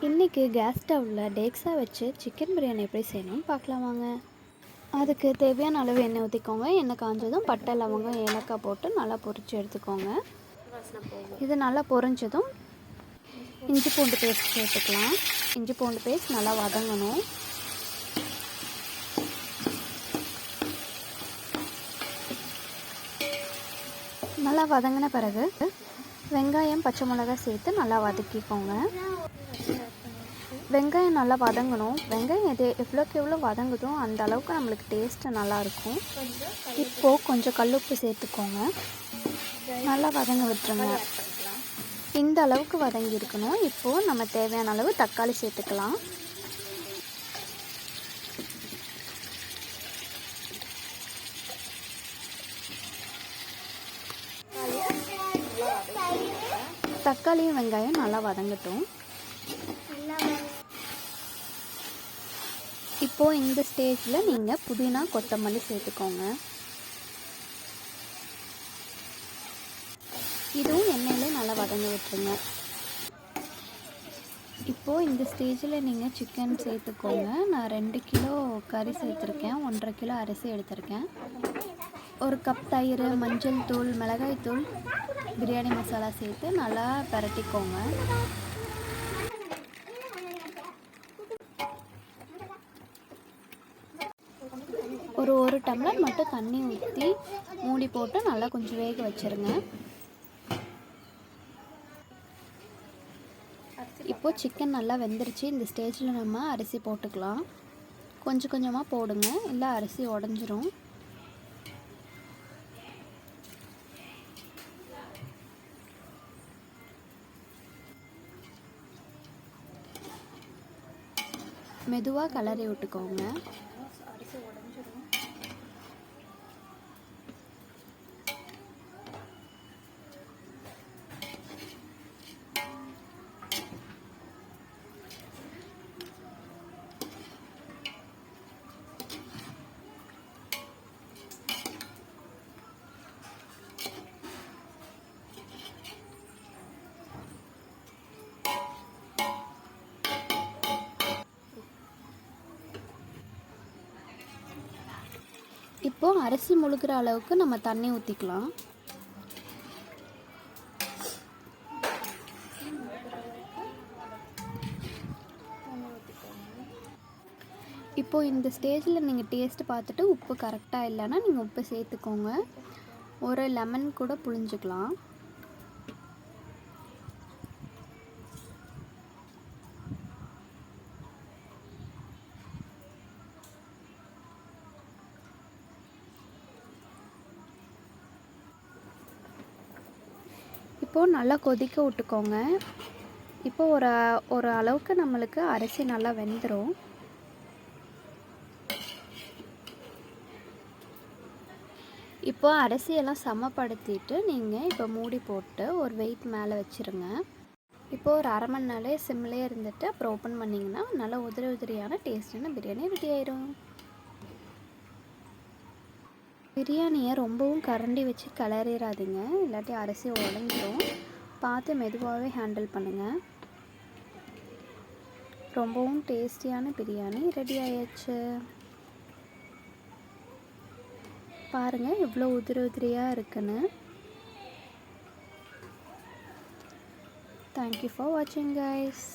இன்றைக்கி கேஸ் ஸ்டவ்வில் டேக்ஸா வச்சு சிக்கன் பிரியாணி எப்படி செய்யணும்னு பார்க்கலாம் வாங்க. அதுக்கு தேவையான அளவு எண்ணெய் ஊற்றிக்கோங்க. எண்ணெய் காஞ்சதும் பட்டை, லவங்கம், ஏலக்காய் போட்டு நல்லா பொரித்து எடுத்துக்கோங்க. இது நல்லா பொரிஞ்சதும் இஞ்சி பூண்டு பேஸ்ட் சேர்த்துக்கலாம். இஞ்சி பூண்டு பேஸ்ட் நல்லா வதங்கணும். நல்லா வதங்கின பிறகு வெங்காயம், பச்சை மிளகாய் சேர்த்து நல்லா வதக்கிக்கோங்க. வெங்காயம் நல்லா வதங்கணும். வெங்காயம் எவ்வளோக்கு எவ்வளோ வதங்குதோ அந்த அளவுக்கு நம்மளுக்கு டேஸ்ட்டு நல்லாயிருக்கும். இப்போது கொஞ்சம் கல்லுப்பு சேர்த்துக்கோங்க. நல்லா வதங்க விட்டுருங்க. இந்த அளவுக்கு வதங்கி இருக்கணும். இப்போது நம்ம தேவையான அளவு தக்காளி சேர்த்துக்கலாம். தக்காளியும் வெங்காயம் நல்லா வதங்கட்டும். இப்போது இந்த ஸ்டேஜில் நீங்கள் புதினா, கொத்தமல்லி சேர்த்துக்கோங்க. இதுவும் எண்ணெயிலே நல்லா வதங்க விட்டுருங்க. இப்போது இந்த ஸ்டேஜில் நீங்கள் சிக்கன் சேர்த்துக்கோங்க. நான் 2 கிலோ கறி சேர்த்துருக்கேன். 1.5 கிலோ அரிசி எடுத்திருக்கேன். 1 கப் தயிர், மஞ்சள் தூள், மிளகாய் தூள், பிரியாணி மசாலா சேர்த்து நல்லா பரட்டிக்கோங்க. ஒரு டம்ளர் மட்டும் தண்ணி ஊற்றி மூடி போட்டு நல்லா கொஞ்சம் வேக வச்சுருங்க. இப்போது சிக்கன் நல்லா வெந்துருச்சு. இந்த ஸ்டேஜில் நம்ம அரிசி போட்டுக்கலாம். கொஞ்சம் கொஞ்சமாக போடுங்க, இல்லை அரிசி உடஞ்சிரும். மெதுவாக கிளறி விட்டுக்கோங்க. இப்போது அரிசி முழுகிற அளவுக்கு நம்ம தண்ணி ஊற்றிக்கலாம். இப்போது இந்த ஸ்டேஜில் நீங்கள் டேஸ்ட்டு பார்த்துட்டு உப்பு கரெக்டாக இல்லைன்னா நீங்கள் உப்பு சேர்த்துக்கோங்க. ஒரு லெமன் கூட புழிஞ்சிக்கலாம். இப்போது நல்லா கொதிக்க விட்டுக்கோங்க. இப்போது ஒரு அளவுக்கு நம்மளுக்கு அரிசி நல்லா வெந்துடும். இப்போது அரிசியெல்லாம் சமப்படுத்திட்டு நீங்கள் இப்போ மூடி போட்டு ஒரு வெயிட் மேலே வச்சுருங்க. இப்போது ஒரு அரை மணி நேரம் சிம்லேயே இருந்துட்டு அப்புறம் ஓப்பன் பண்ணிங்கன்னா நல்லா உதிரி உதிரியான டேஸ்டான பிரியாணி ரெடி ஆயிடும். பிரியாணியை ரொம்பவும் கரண்டி வச்சு கிளறிடாதீங்க, இல்லாட்டி அரிசி உடஞ்சிடும். பார்த்து மெதுவாகவே ஹேண்டில் பண்ணுங்கள். ரொம்பவும் டேஸ்டியான பிரியாணி ரெடி ஆயாச்சு. பாருங்கள் எவ்வளோ உதிரி உதிரியாக இருக்குன்னு. தேங்க்யூ ஃபார் வாட்சிங் கைஸ்.